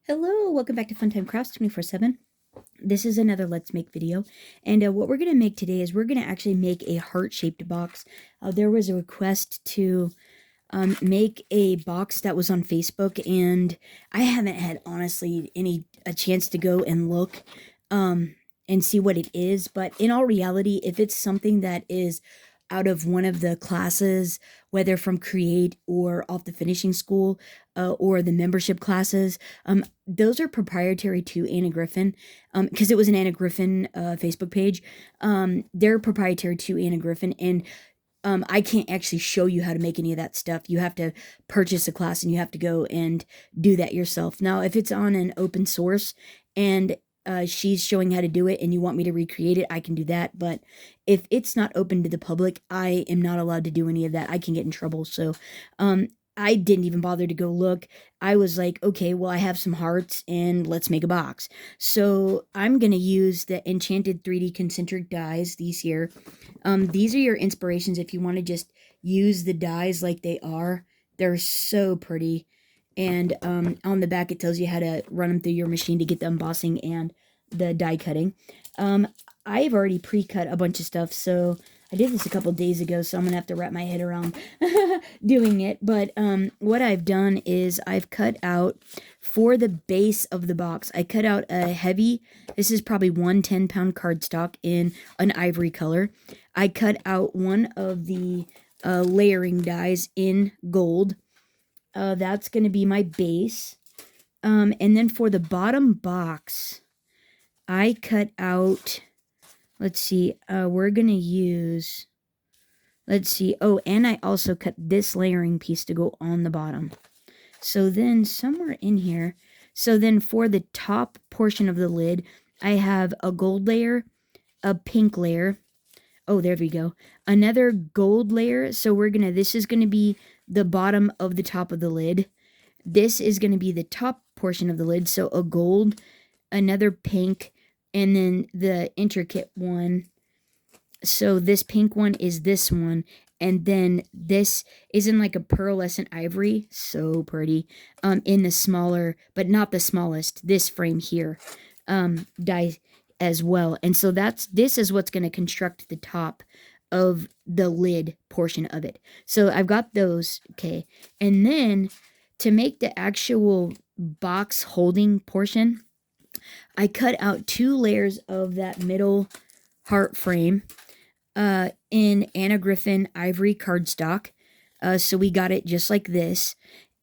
Hello, welcome back to Funtime Crafts 24/7. This is another Let's Make video, and what we're going to make today is we're going to actually make a heart-shaped box. There was a request to make a box that was on Facebook, and I haven't had, honestly, a chance to go and look and see what it is, but in all reality, if it's something that is out of one of the classes, whether from Create or off the finishing school or the membership classes, those are proprietary to Anna Griffin, because it was an Anna Griffin Facebook page. They're proprietary to Anna Griffin, and I can't actually show you how to make any of that stuff. You have to purchase a class and you have to go and do that yourself. Now, if it's on an open source and she's showing how to do it and you want me to recreate it, I can do that. But if it's not open to the public, I am not allowed to do any of that. I can get in trouble. So I didn't even bother to go look. I was like, okay, well, I have some hearts and let's make a box. So I'm going to use the enchanted 3D concentric dies, these here. These are your inspirations if you want to just use the dies like they are. They're so pretty. And on the back, it tells you how to run them through your machine to get the embossing and the die cutting. I've already pre-cut a bunch of stuff, so I did this a couple days ago, so I'm going to have to wrap my head around doing it. But what I've done is I've cut out, for the base of the box, I cut out a heavy, this is probably 1 10-pound cardstock in an ivory color. I cut out one of the layering dies in gold. That's going to be my base. And then for the bottom box, I cut out, let's see, we're going to use, let's see, oh, and I also cut this layering piece to go on the bottom. So then somewhere in here, so then for the top portion of the lid, I have a gold layer, a pink layer. Oh, there we go. Another gold layer. So this is going to be the bottom of the top of the lid. This is going to be the top portion of the lid. So a gold, another pink, and then the intricate one. So this pink one is this one. And then this is in like a pearlescent ivory. So pretty. In the smaller, but not the smallest, this frame here, die as well. And so this is what's going to construct the top of the lid portion of it. So I've got those, okay. And then to make the actual box holding portion, I cut out 2 layers of that middle heart frame in Anna Griffin ivory cardstock. So we got it just like this.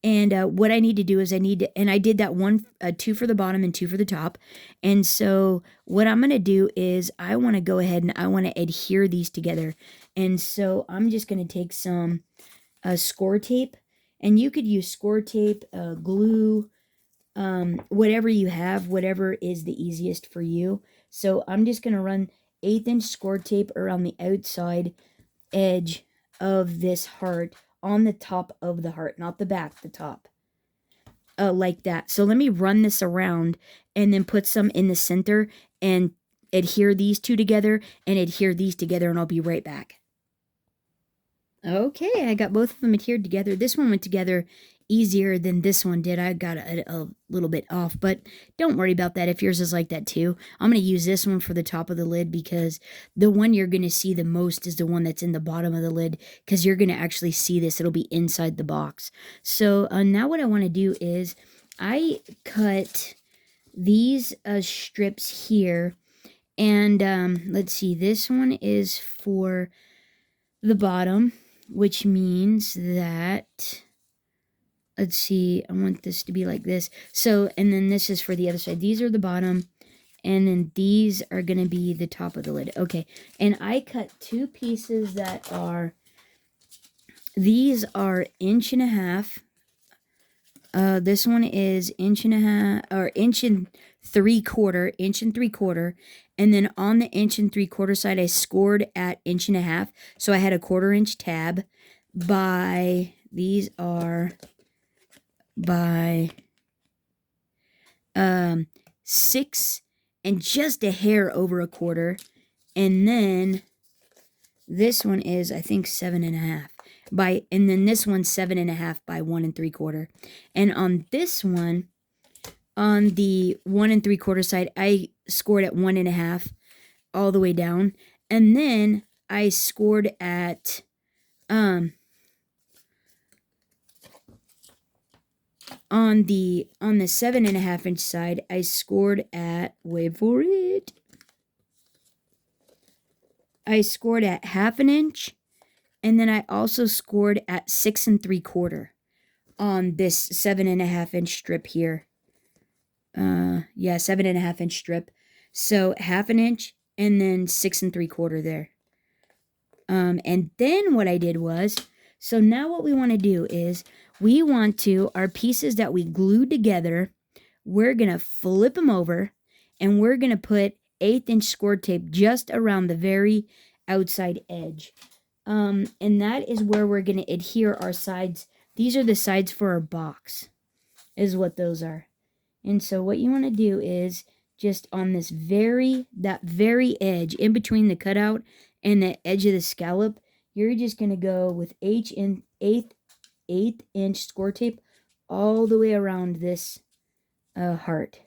And what I need to do is and I did that 2 for the bottom and 2 for the top. And so what I'm going to do is I want to go ahead and I want to adhere these together. And so I'm just going to take some score tape, and you could use score tape, glue, whatever you have, whatever is the easiest for you. So I'm just going to run 1/8-inch score tape around the outside edge of this heart, on the top of the heart, not the back, the top. Like that. So let me run this around and then put some in the center and adhere these 2 together and adhere these together, and I'll be right back. Okay, I got both of them adhered together. This one went together easier than this one did. I got a little bit off, but don't worry about that if yours is like that too. I'm going to use this one for the top of the lid because the one you're going to see the most is the one that's in the bottom of the lid, because you're going to actually see this. It'll be inside the box. So now what I want to do is I cut these strips here, and let's see, this one is for the bottom, which means that, let's see, I want this to be like this. So, and then this is for the other side. These are the bottom, and then these are going to be the top of the lid. Okay, and I cut 2 pieces that are, these are 1.5 inches. This one is 1.5 inches, or 1 3/4 inches. And then on the 1 3/4 side, I scored at 1.5 inches. So I had a 1/4 inch tab by, these are by 6 and just a hair over a 1/4. And then this one is, I think, 7.5 and then this one's 7.5 by 1 3/4. And on this one, On the 1 3/4 side, I scored at 1.5 all the way down. And then I scored at on the 7.5 inch side, I scored at, wait for it, I scored at 1/2 inch, and then I also scored at 6 3/4 on this 7.5 inch strip here. Yeah, 7.5 inch strip. So 1/2 inch and then 6 3/4 there. And then what I did was, so now what we want to do is we want to, our pieces that we glued together, we're going to flip them over and we're going to put 1/8 inch score tape just around the very outside edge. And that is where we're going to adhere our sides. These are the sides for our box, is what those are. And so what you want to do is just on this that very edge in between the cutout and the edge of the scallop, you're just going to go with 1/8 inch score tape all the way around this heart.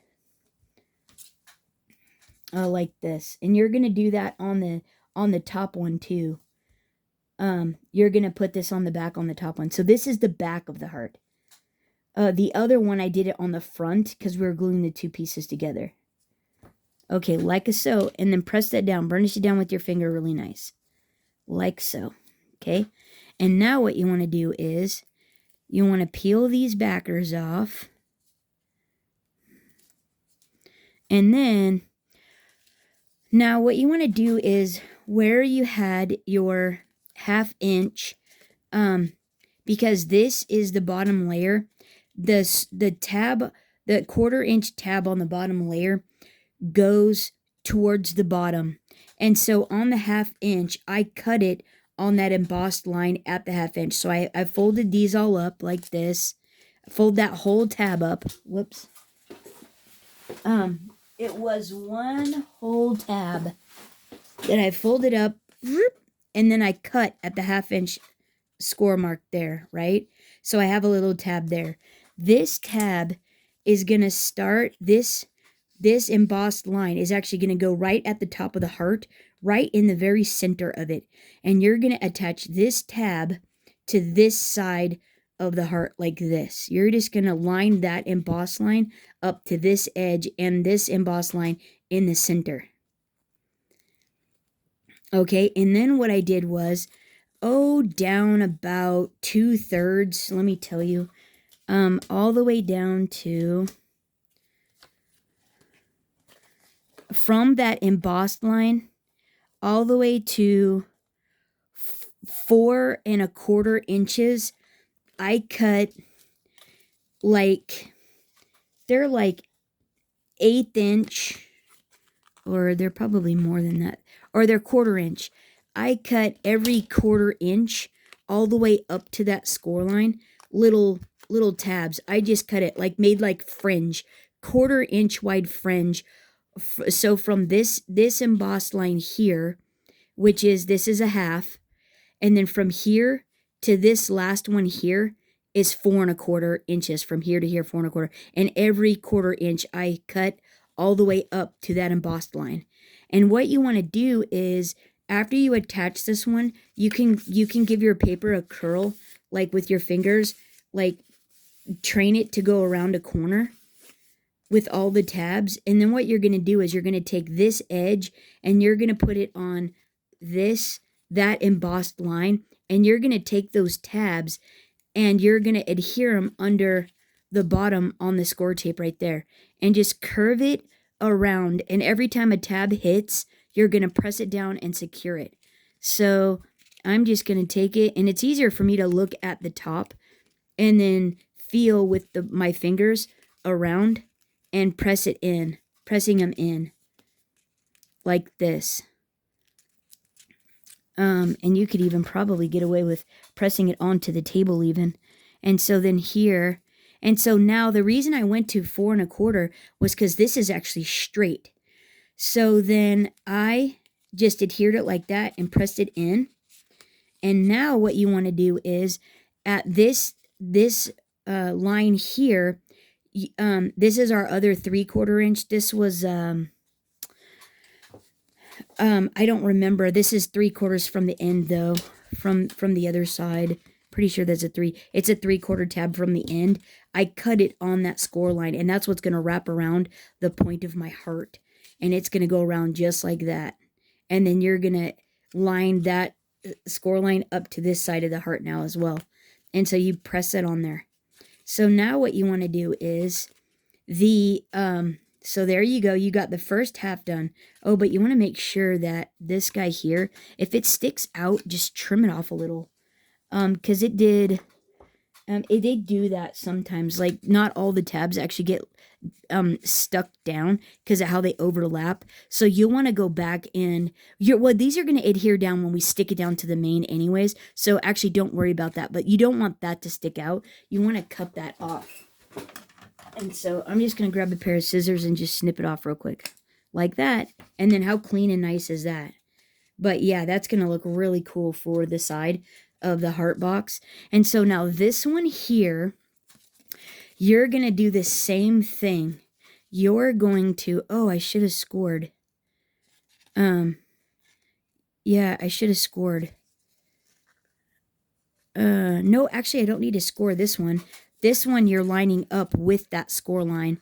Like this. And you're going to do that on the top one too. You're going to put this on the back on the top one. So this is the back of the heart. The other one, I did it on the front because we were gluing the two pieces together. Okay, like so. And then press that down. Burnish it down with your finger really nice. Like so. Okay? And now what you want to do is you want to peel these backers off. And then, now what you want to do is where you had your 1/2 inch, because this is the bottom layer, the 1/4 inch tab on the bottom layer goes towards the bottom. And so on the 1/2 inch, I cut it on that embossed line at the 1/2 inch. So I folded these all up like this. Fold that whole tab up. Whoops. It was one whole tab that I folded up, and then I cut at the 1/2 inch score mark there, right? So I have a little tab there. This tab is going to start, this embossed line is actually going to go right at the top of the heart, right in the very center of it. And you're going to attach this tab to this side of the heart like this. You're just going to line that embossed line up to this edge and this embossed line in the center. Okay, and then what I did was, down about 2/3, let me tell you, all the way down to, from that embossed line, all the way to 4 1/4 inches, I cut they're like 1/8 inch, or they're probably more than that, or they're 1/4 inch. I cut every 1/4 inch all the way up to that score line, little tabs. I just cut it made like fringe, 1/4 inch wide fringe. So from this embossed line here, which is, this is a 1/2, and then from here to this last one here is 4 1/4 inches. From here to here, 4 1/4. And every 1/4 inch I cut all the way up to that embossed line. And what you want to do is, after you attach this one, you can give your paper a curl, like with your fingers, like train it to go around a corner with all the tabs. And then what you're going to do is you're going to take this edge and you're going to put it on that embossed line, and you're going to take those tabs and you're going to adhere them under the bottom on the score tape right there, and just curve it around. And every time a tab hits, you're going to press it down and secure it. So I'm just going to take it, and it's easier for me to look at the top and then feel with my fingers around and pressing them in like this. And you could even probably get away with pressing it onto the table even. And so then here, and so now the reason I went to 4 1/4 was because this is actually straight. So then I just adhered it like that and pressed it in. And now what you want to do is, at this line here, This is our other 3/4 inch. This was, I don't remember. This is 3/4 from the end though, from the other side. Pretty sure that's it's a 3/4 tab from the end. I cut it on that score line, and that's what's going to wrap around the point of my heart. And it's going to go around just like that. And then you're going to line that score line up to this side of the heart now as well. And so you press it on there. So now what you want to do is so there you go. You got the first half done. Oh, but you want to make sure that this guy here, if it sticks out, just trim it off a little. Because it did do that sometimes. Like, not all the tabs actually get stuck down because of how they overlap. So you'll want to go back and these are going to adhere down when we stick it down to the main anyways. So actually don't worry about that, but you don't want that to stick out. You want to cut that off. And so I'm just going to grab a pair of scissors and just snip it off real quick. Like that. And then how clean and nice is that? But yeah, that's going to look really cool for the side of the heart box. And so now this one here, you're going to do the same thing. You're going to, oh, I should have scored. Yeah, I should have scored. No, actually, I don't need to score this one. This one you're lining up with that score line.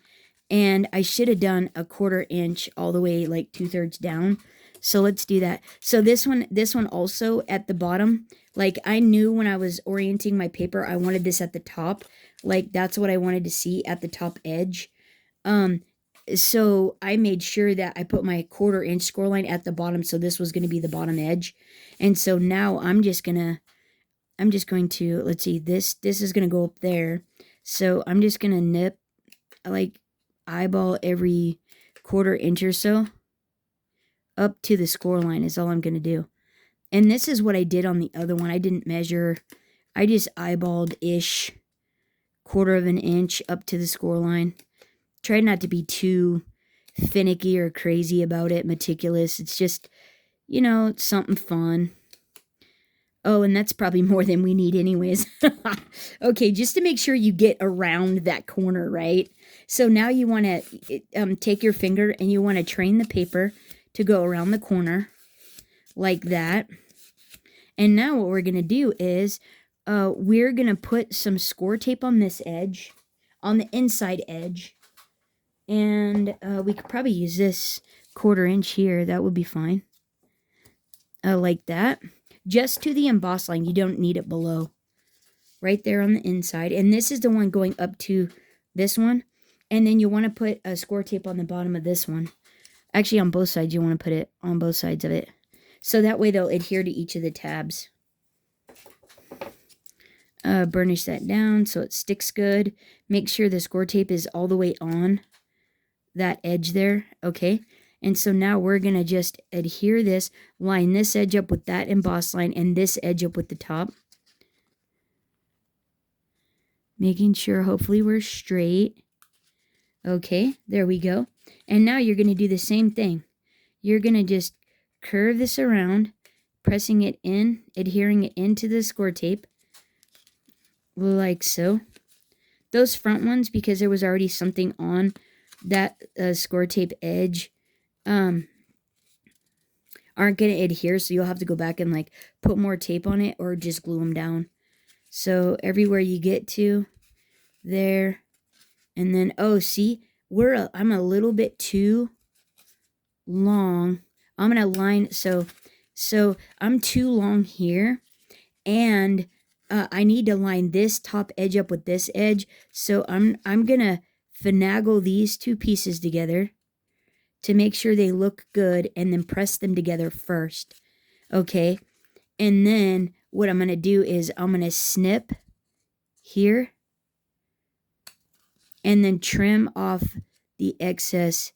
And I should have done a 1/4 inch all the way like 2/3 down. So let's do that. So this one also at the bottom, like I knew when I was orienting my paper, I wanted this at the top. Like that's what I wanted to see at the top edge. So I made sure that I put my 1/4 inch score line at the bottom. So this was going to be the bottom edge. And so now I'm just going to, let's see, this is going to go up there. So I'm just going to nip, like eyeball every 1/4 inch or so up to the score line is all I'm going to do. And this is what I did on the other one. I didn't measure. I just eyeballed-ish 1/4 inch up to the score line. Tried not to be too finicky or crazy about it, meticulous. It's just, something fun. Oh, and that's probably more than we need anyways. Okay, just to make sure you get around that corner, right? So now you want to take your finger and you want to train the paper to go around the corner like that. And now what we're going to do is we're going to put some score tape on this edge, on the inside edge. And we could probably use this 1/4 inch here. That would be fine. Like that. Just to the emboss line. You don't need it below. Right there on the inside. And this is the one going up to this one. And then you want to put a score tape on the bottom of this one. Actually, on both sides, you want to put it on both sides of it. So that way they'll adhere to each of the tabs. Burnish that down so it sticks good. Make sure the score tape is all the way on that edge there. Okay. And so now we're going to just adhere this, line this edge up with that emboss line and this edge up with the top. Making sure hopefully we're straight. Okay, there we go. And now you're going to do the same thing. You're going to just curve this around, pressing it in, adhering it into the score tape. Like so. Those front ones, because there was already something on that score tape edge, aren't going to adhere, so you'll have to go back and like put more tape on it or just glue them down. So everywhere you get to, there, and then, oh, see, I'm a little bit too long. I'm going to line, so I'm too long here, and I need to line this top edge up with this edge, so I'm going to finagle these two pieces together to make sure they look good, and then press them together first, okay? And then what I'm going to do is I'm going to snip here, and then trim off the excess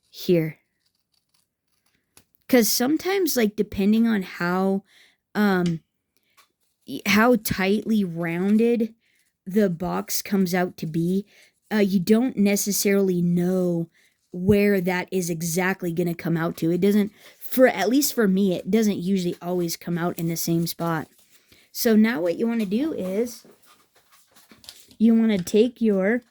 here. Because sometimes, like, depending on how tightly rounded the box comes out to be, you don't necessarily know where that is exactly going to come out to. It doesn't, at least for me, it doesn't usually always come out in the same spot. So now what you want to do is you want to take your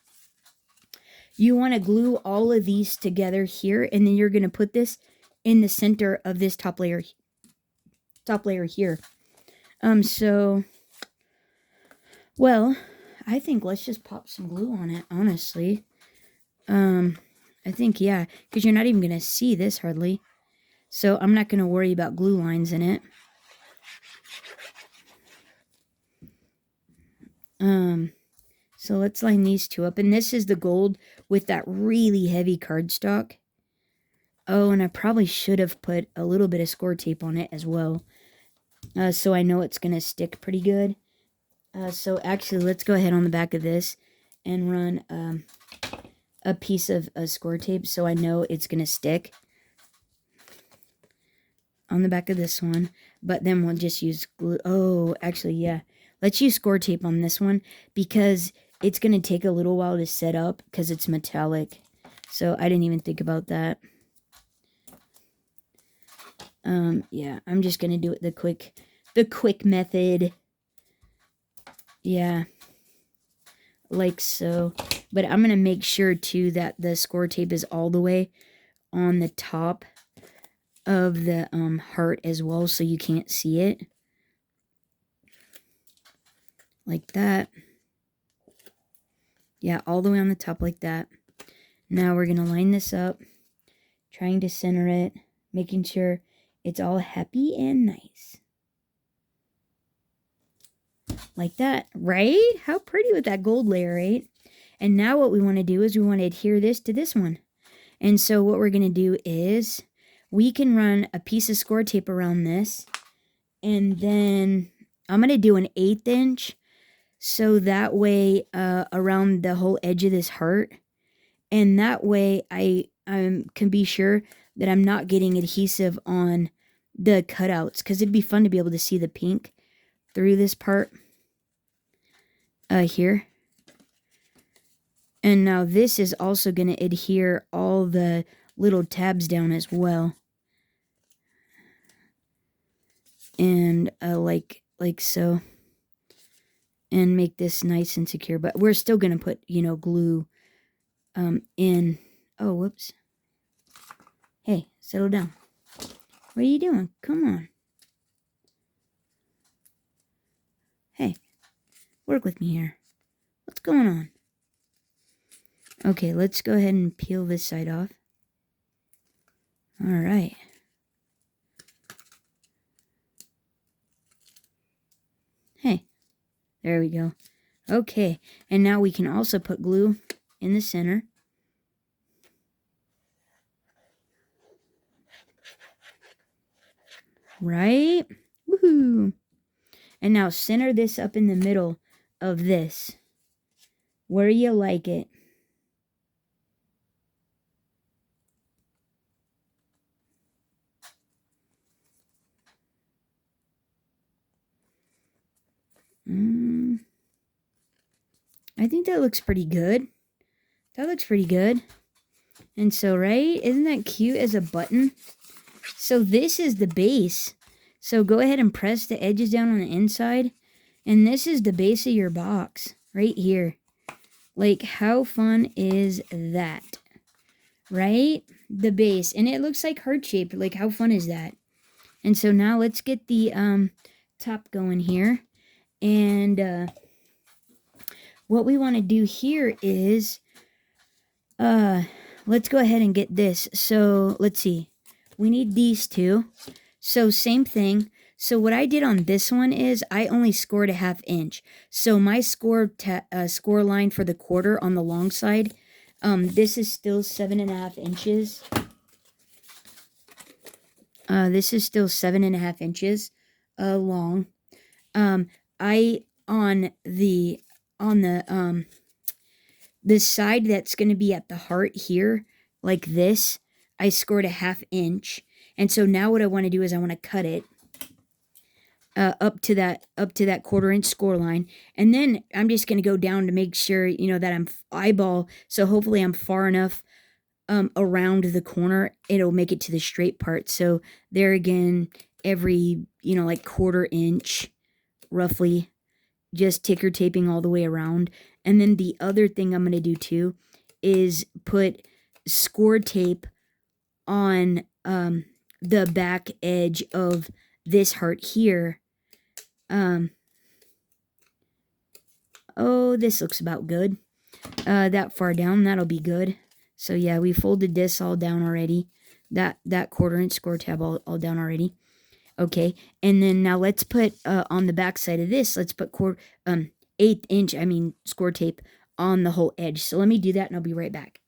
you want to glue all of these together here, and then you're going to put this in the center of this top layer here. So, well, I think let's just pop some glue on it, honestly. I think, yeah, because you're not even going to see this hardly. So I'm not going to worry about glue lines in it. So let's line these two up. And this is the gold with that really heavy cardstock. Oh, and I probably should have put a little bit of score tape on it as well. So I know it's going to stick pretty good. So actually, let's go ahead on the back of this and run a piece of score tape so I know it's going to stick on the back of this one. But then we'll just use glue. Oh, actually, yeah. Let's use score tape on this one because it's going to take a little while to set up because it's metallic. So I didn't even think about that. Yeah, I'm just going to do it the quick method. Yeah, like so. But I'm going to make sure, too, that the score tape is all the way on the top of the heart as well, so you can't see it. Like that. Yeah, all the way on the top like that. Now we're going to line this up, trying to center it, making sure it's all happy and nice. Like that, right? How pretty with that gold layer, right? And now what we want to do is we want to adhere this to this one. And so what we're going to do is we can run a piece of score tape around this. And then I'm going to do an 1/8 inch. So that way around the whole edge of this heart. And that way I can be sure that I'm not getting adhesive on the cutouts. Because it'd be fun to be able to see the pink through this part here. And now this is also going to adhere all the little tabs down as well. And like so. And make this nice and secure. But we're still going to put, glue in. Oh, whoops. Hey, settle down. What are you doing? Come on. Hey, work with me here. What's going on? Okay, let's go ahead and peel this side off. All right. Hey, there we go. Okay, and now we can also put glue in the center. Right? Woohoo! And now center this up in the middle of this, where you like it. I think that looks pretty good. That looks pretty good. And so, right? Isn't that cute as a button? So this is the base. So go ahead and press the edges down on the inside. And this is the base of your box. Right here. Like, how fun is that? Right? The base. And it looks like heart-shaped. Like, how fun is that? And so now let's get the top going here. And what we want to do here is, let's go ahead and get this. So let's see. We need these two. So same thing. So what I did on this one is I only scored a 1/2 inch. So my score line for the quarter on the long side, this is still 7.5 inches. This is still 7.5 inches long. The side that's going to be at the heart here, like this, I scored a 1/2 inch. And so now what I want to do is I want to cut it up to that 1/4 inch score line. And then I'm just going to go down to make sure, that I'm eyeball. So hopefully I'm far enough around the corner, it'll make it to the straight part. So there again, every, like 1/4 inch, roughly, just ticker taping all the way around. And then the other thing I'm going to do too is put score tape on the back edge of this heart here. Oh, this looks about good. That far down, that'll be good. So yeah, we folded this all down already. That 1/4 inch score tab all down already. Okay, and then now let's put on the back side of this, let's put 1/8 inch, score tape on the whole edge. So let me do that and I'll be right back.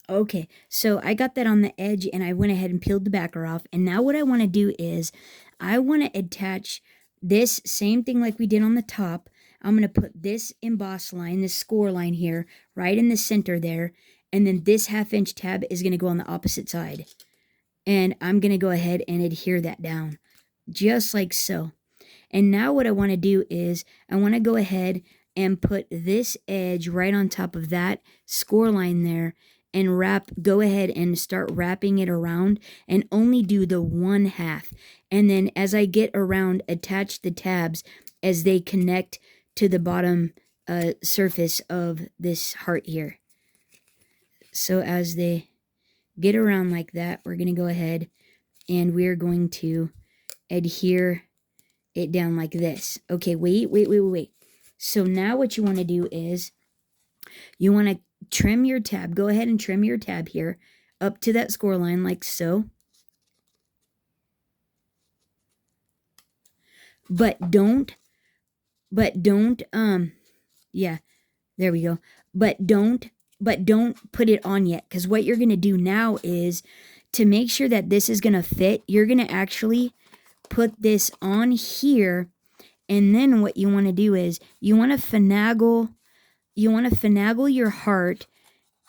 Okay, so I got that on the edge and I went ahead and peeled the backer off. And now what I want to do is I want to attach this same thing like we did on the top. I'm going to put this emboss line, this score line here, right in the center there. And then this 1/2 inch tab is going to go on the opposite side. And I'm going to go ahead and adhere that down, just like so. And now what I want to do is I want to go ahead and put this edge right on top of that score line there and go ahead and start wrapping it around and only do the 1/2. And then as I get around, attach the tabs as they connect to the bottom surface of this heart here. So as they get around like that, we're going to go ahead and we're going to adhere it down like this. Okay, wait. So now what you want to do is you want to trim your tab. Go ahead and trim your tab here up to that score line like so. But don't, yeah, there we go. But don't put it on yet, because what you're going to do now is to make sure that this is going to fit, you're going to actually put this on here. And then what you want to do is you want to finagle your heart,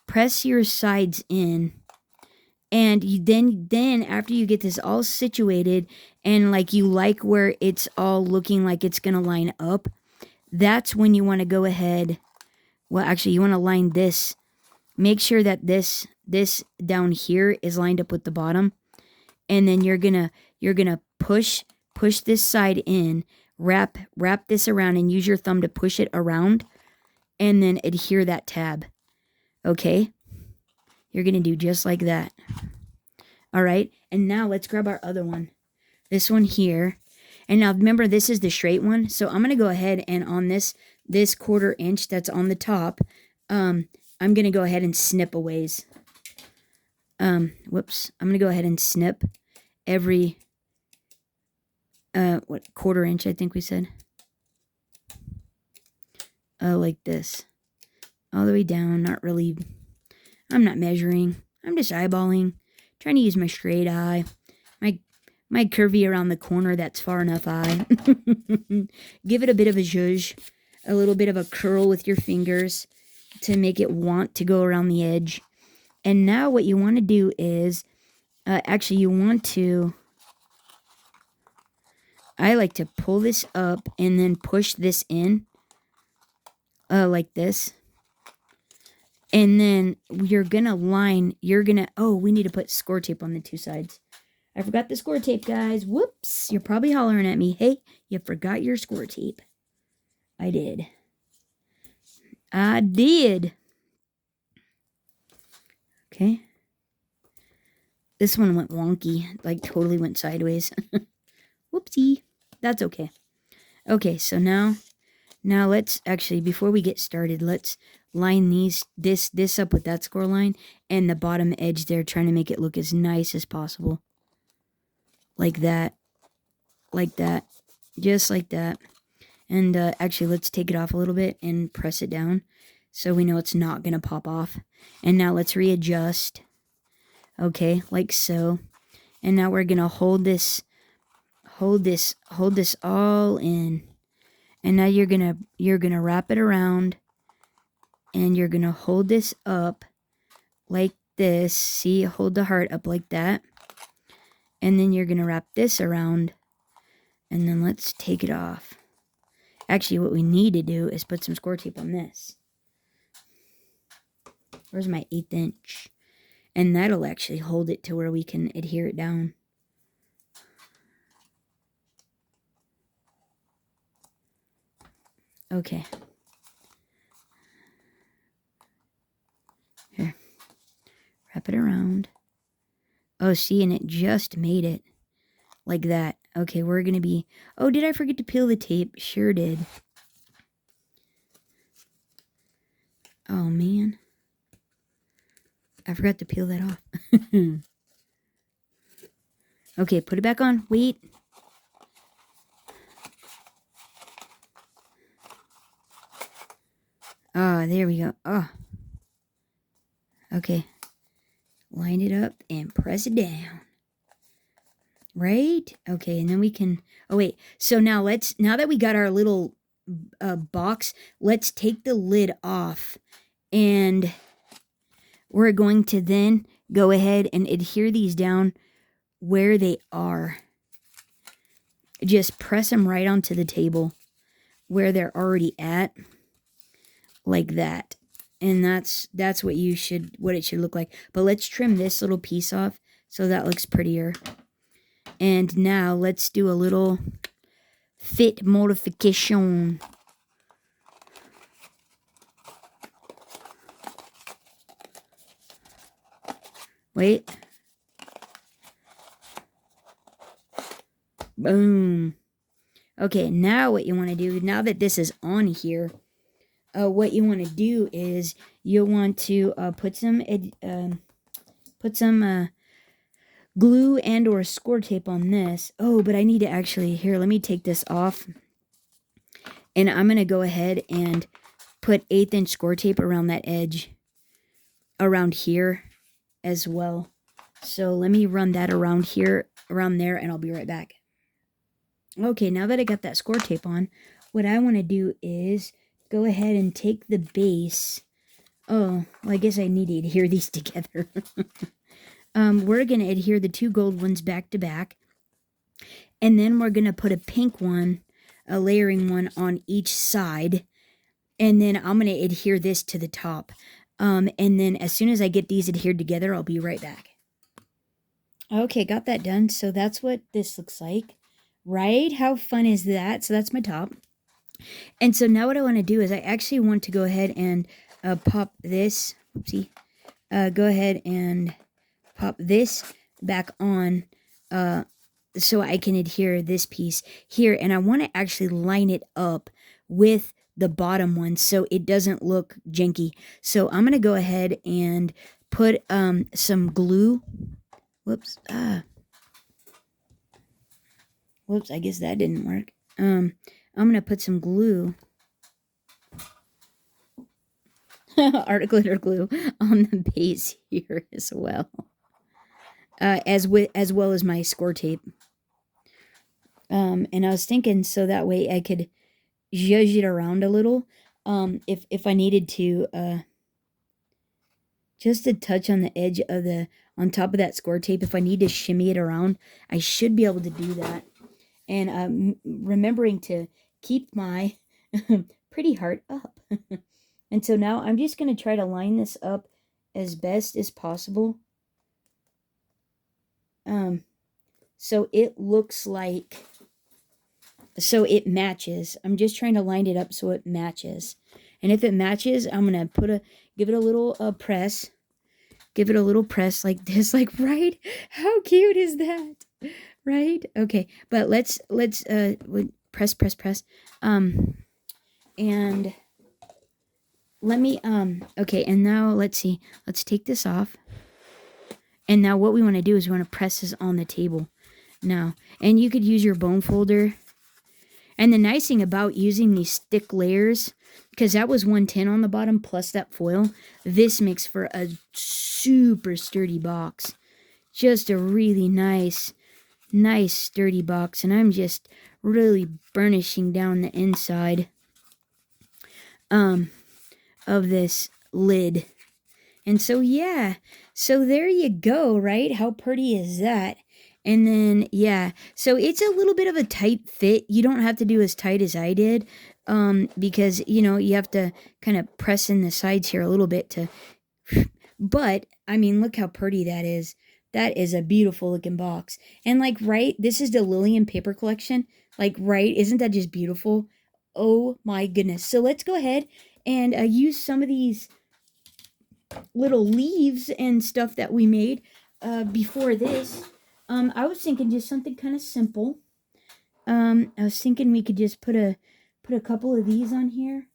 press your sides in, and then after you get this all situated and like you like where it's all looking like it's going to line up, that's when you want to go ahead. Well, actually, you want to line this. Make sure that this down here is lined up with the bottom, and then you're gonna push this side in, wrap this around, and use your thumb to push it around, and then adhere that tab. Okay, you're gonna do just like that. All right, and now let's grab our other one, this one here. And now remember, this is the straight one, so I'm gonna go ahead and on this 1/4 inch that's on the top, I'm gonna go ahead and snip a ways. Whoops, I'm gonna go ahead and snip every 1/4 inch, I think we said. Like this, all the way down. Not really, I'm not measuring, I'm just eyeballing, trying to use my straight eye, my curvy around the corner, that's far enough eye. Give it a bit of a zhuzh, a little bit of a curl with your fingers to make it want to go around the edge. And now what you want to do is, actually you want to, I like to pull this up and then push this in, like this. And then you're gonna line, oh, we need to put score tape on the two sides. I forgot the score tape, guys. Whoops. You're probably hollering at me. Hey, you forgot your score tape. I did. Okay. This one went wonky. Like, totally went sideways. Whoopsie. That's okay. Okay, so now let's actually, before we get started, let's line this up with that score line and the bottom edge there, trying to make it look as nice as possible. Like that. Like that. Just like that. And actually, let's take it off a little bit and press it down so we know it's not going to pop off. And now let's readjust. Okay, like so. And now we're going to hold this all in. And now you're going to wrap it around, and you're going to hold this up like this. See, hold the heart up like that. And then you're going to wrap this around, and then let's take it off. Actually, what we need to do is put some score tape on this. Where's my 1/8 inch? And that'll actually hold it to where we can adhere it down. Okay. wrap it around. Oh, see, and it just made it like that. Okay, we're going to be... Oh, did I forget to peel the tape? Sure did. Oh, man. I forgot to peel that off. Okay, put it back on. Wait. Oh, there we go. Oh. Okay. Line it up and press it down. Right? Okay, and then we can... Oh, wait. So now now that we got our little box, let's take the lid off. And we're going to then go ahead and adhere these down where they are. Just press them right onto the table where they're already at. Like that. And that's what it should look like. But let's trim this little piece off so that looks prettier. And now let's do a little fit modification. Wait. Boom. Okay, now what you want to do, now that this is on here, what you want to do is you'll want to put some glue and or score tape on this. Oh, but I need to actually, here, let me take this off. And I'm going to go ahead and put 1/8 inch score tape around that edge, around here as well. So let me run that around here, around there, and I'll be right back. Okay, now that I got that score tape on, what I want to do is go ahead and take the base. Oh, well, I guess I need to adhere these together. We're going to adhere the 2 gold ones back to back. And then we're going to put a pink one, a layering one on each side. And then I'm going to adhere this to the top. And then as soon as I get these adhered together, I'll be right back. Okay, got that done. So that's what this looks like. Right? How fun is that? So that's my top. And so now what I want to do is I actually want to go ahead and pop this. Oopsie. Go ahead and pop this back on so I can adhere this piece here. And I want to actually line it up with the bottom one so it doesn't look janky. So I'm going to go ahead and put some glue. Whoops. Whoops, I guess that didn't work. I'm going to put some glue, art glitter glue, on the base here as well. As well as my score tape. And I was thinking so that way I could zhuzh it around a little. If I needed to, just a touch on the edge of on top of that score tape. If I need to shimmy it around, I should be able to do that. And remembering to keep my pretty heart up. And so now I'm just going to try to line this up as best as possible. So it looks like, so it matches. I'm just trying to line it up so it matches. And if it matches, I'm going to give it a little press. Give it a little press like this, like, right? How cute is that? Right? Okay, but let's press. And let me, okay, and now let's see. Let's take this off. And now what we want to do is we want to press this on the table now. And you could use your bone folder. And the nice thing about using these thick layers, because that was 110 on the bottom plus that foil, this makes for a super sturdy box. Just a really nice sturdy box. And I'm just really burnishing down the inside of this lid. And so, yeah, so there you go, right? How pretty is that? And then, yeah, so it's a little bit of a tight fit. You don't have to do as tight as I did, because, you know, you have to kind of press in the sides here a little bit to, but, I mean, look how pretty that is. That is a beautiful looking box. And like, right, this is the Lillian paper collection. Like, right, isn't that just beautiful? Oh my goodness. So let's go ahead and use some of these little leaves and stuff that we made before this. I was thinking just something kind of simple. I was thinking we could just put a couple of these on here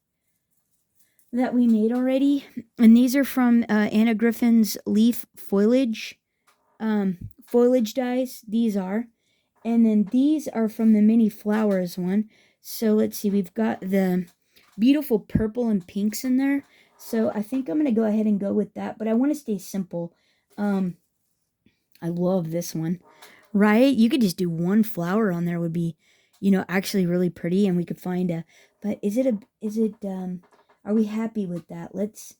that we made already, and these are from Anna Griffin's leaf foliage dies. These are, and then these are from the mini flowers one. So let's see, we've got the beautiful purple and pinks in there. So I think I'm gonna go ahead and go with that, but I want to stay simple. I love this one. Right? You could just do one flower on there would be, actually really pretty, and we could find a, but are we happy with that? Let's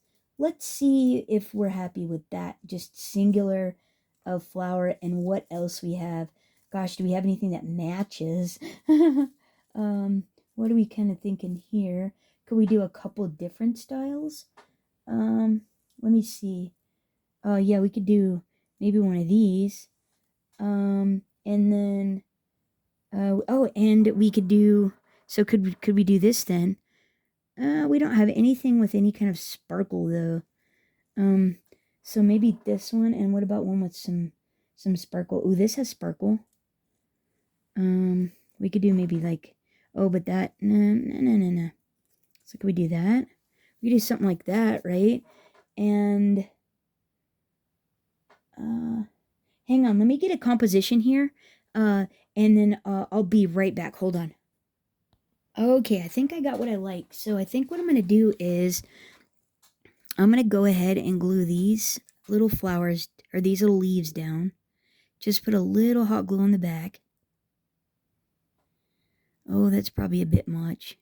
see if we're happy with that. Just singular of flower, and what else we have. Gosh, do we have anything that matches? What are we kind of thinking here? Could we do a couple different styles? Let me see. Oh, yeah, we could do maybe one of these. And then, and we could do, so could we do this then? We don't have anything with any kind of sparkle though. So maybe this one, and what about one with some sparkle? Ooh, this has sparkle. We could do maybe like, oh, but that, no. So could we do that? We could do something like that, right? And, hang on, let me get a composition here, and then I'll be right back. Hold on. Okay, I think I got what I like. So I think what I'm going to do is I'm going to go ahead and glue these little flowers, or these little leaves down. Just put a little hot glue on the back. Oh, that's probably a bit much,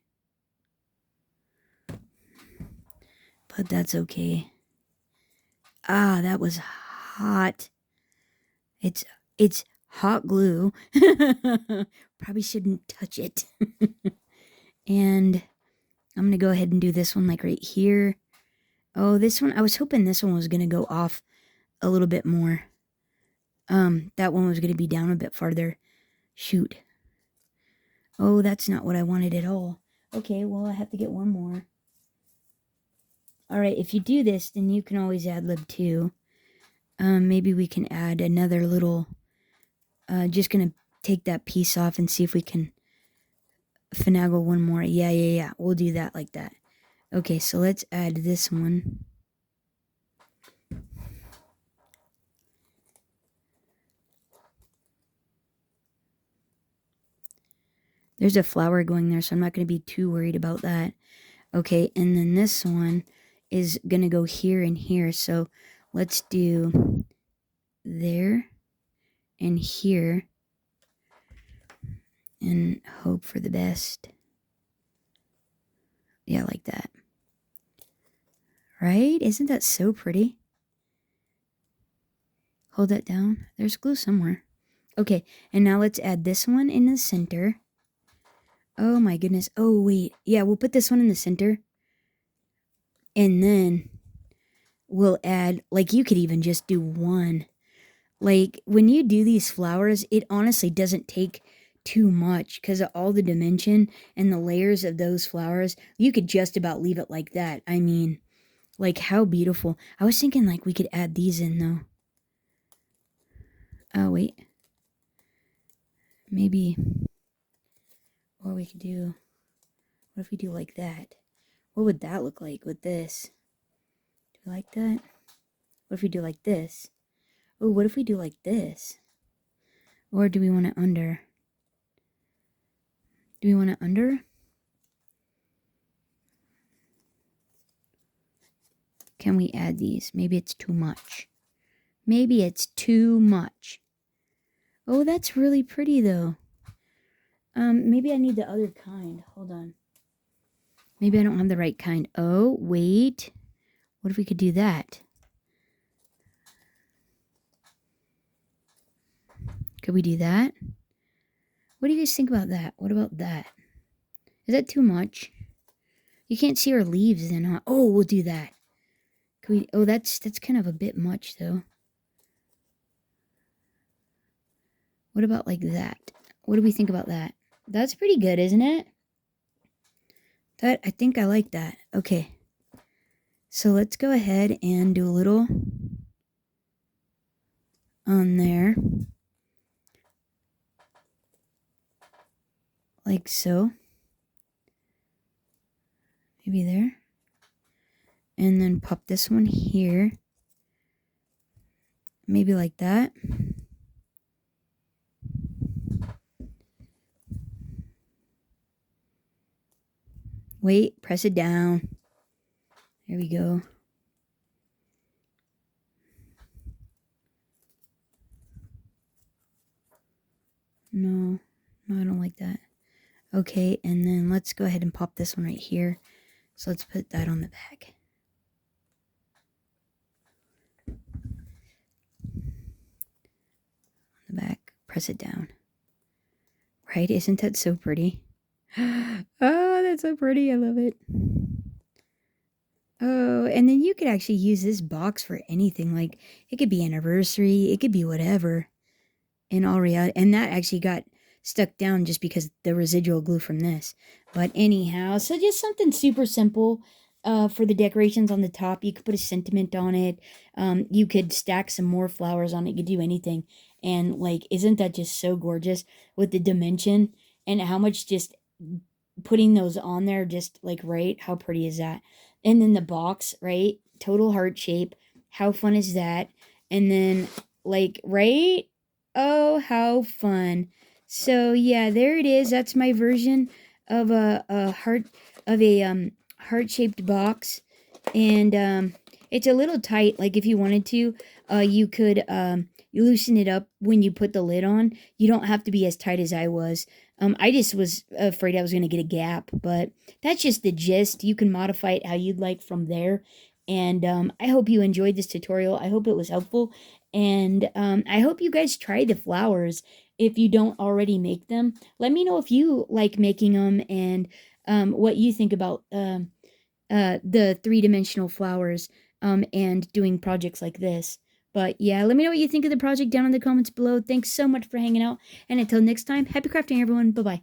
but that's okay. Ah, that was hot. It's hot glue. Probably shouldn't touch it. And I'm going to go ahead and do this one like right here. Oh, this one, I was hoping this one was going to go off a little bit more. That one was going to be down a bit farther. Shoot. Oh, that's not what I wanted at all. Okay, well, I have to get one more. All right, if you do this, then you can always ad lib too. Maybe we can add another little, just going to take that piece off and see if we can finagle one more. Yeah. We'll do that like that. Okay, so let's add this one. There's a flower going there, so I'm not going to be too worried about that. Okay, and then this one is going to go here and here. So let's do there and here and hope for the best. Yeah, like that. Right? Isn't that so pretty? Hold that down. There's glue somewhere. Okay, and now let's add this one in the center. Oh my goodness. Oh, wait. Yeah, we'll put this one in the center. And then we'll add, like, you could even just do one. Like, when you do these flowers, it honestly doesn't take too much because of all the dimension and the layers of those flowers. You could just about leave it like that. I mean, like, how beautiful. I was thinking, like, we could add these in, though. Oh, wait. Maybe. Or we could do, what if we do like that? What would that look like with this? Do you like that? What if we do like this? Oh, what if we do like this? Or do we want it under? Do we want it under? Can we add these? Maybe it's too much. Maybe it's too much. Oh, that's really pretty though. Maybe I need the other kind. Hold on. Maybe I don't have the right kind. Oh, wait. What if we could do that? Could we do that? What do you guys think about that? What about that? Is that too much? You can't see our leaves then, huh? Oh, we'll do that. Could we? Oh, that's kind of a bit much though. What about like that? What do we think about that? That's pretty good, isn't it? I think I like that. Okay. So let's go ahead and do a little on there. Like so. Maybe there. And then pop this one here. Maybe like that. Wait, press it down. There we go. No, I don't like that. Okay, and then let's go ahead and pop this one right here. So let's put that on the back. On the back, press it down. Right? Isn't that so pretty? Oh, that's so pretty. I love it. Oh, and then you could actually use this box for anything. Like, it could be anniversary. It could be whatever. In all reality. And that actually got stuck down just because the residual glue from this. But anyhow, so just something super simple. For the decorations on the top, you could put a sentiment on it. You could stack some more flowers on it. You could do anything. And like, isn't that just so gorgeous with the dimension and how much just putting those on there, just like, right? How pretty is that? And then the box, right? Total heart shape. How fun is that? And then like, right? Oh, how fun. So yeah, there it is. That's my version of a heart-shaped box. And it's a little tight. Like if you wanted to, you could you loosen it up when you put the lid on. You don't have to be as tight as I was. I just was afraid I was going to get a gap, but that's just the gist. You can modify it how you'd like from there. And I hope you enjoyed this tutorial. I hope it was helpful. And I hope you guys try the flowers if you don't already make them. Let me know if you like making them and what you think about the three-dimensional flowers and doing projects like this. But yeah, let me know what you think of the project down in the comments below. Thanks so much for hanging out. And until next time, happy crafting, everyone. Bye-bye.